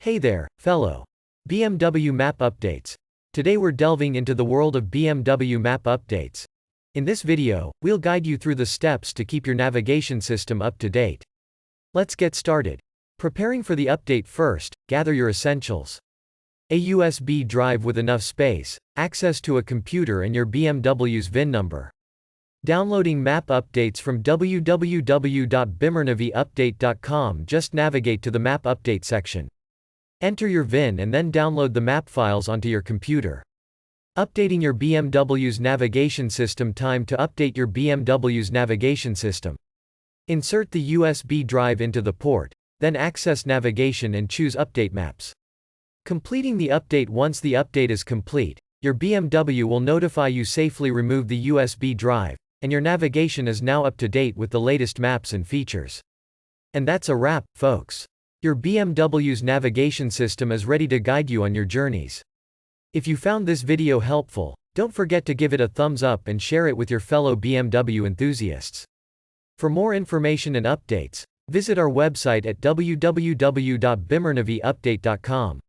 Hey there, fellow BMW Map Updates. Today we're delving into the world of BMW Map Updates. In this video, we'll guide you through the steps to keep your navigation system up to date. Let's get started. Preparing for the update first, gather your essentials. A USB drive with enough space, access to a computer and your BMW's VIN number. Downloading map updates from www.bimmernaviiupdate.com. Just navigate to the map update section. Enter your VIN and then download the map files onto your computer. Updating your BMW's navigation system. Time to update your BMW's navigation system. Insert the USB drive into the port, then access navigation and choose Update Maps. Completing the update. Once the update is complete, your BMW will notify you safely removed the USB drive, and your navigation is now up to date with the latest maps and features. And that's a wrap, folks. Your BMW's navigation system is ready to guide you on your journeys. If you found this video helpful, don't forget to give it a thumbs up and share it with your fellow BMW enthusiasts. For more information and updates, visit our website at www.bimmernaviiupdate.com.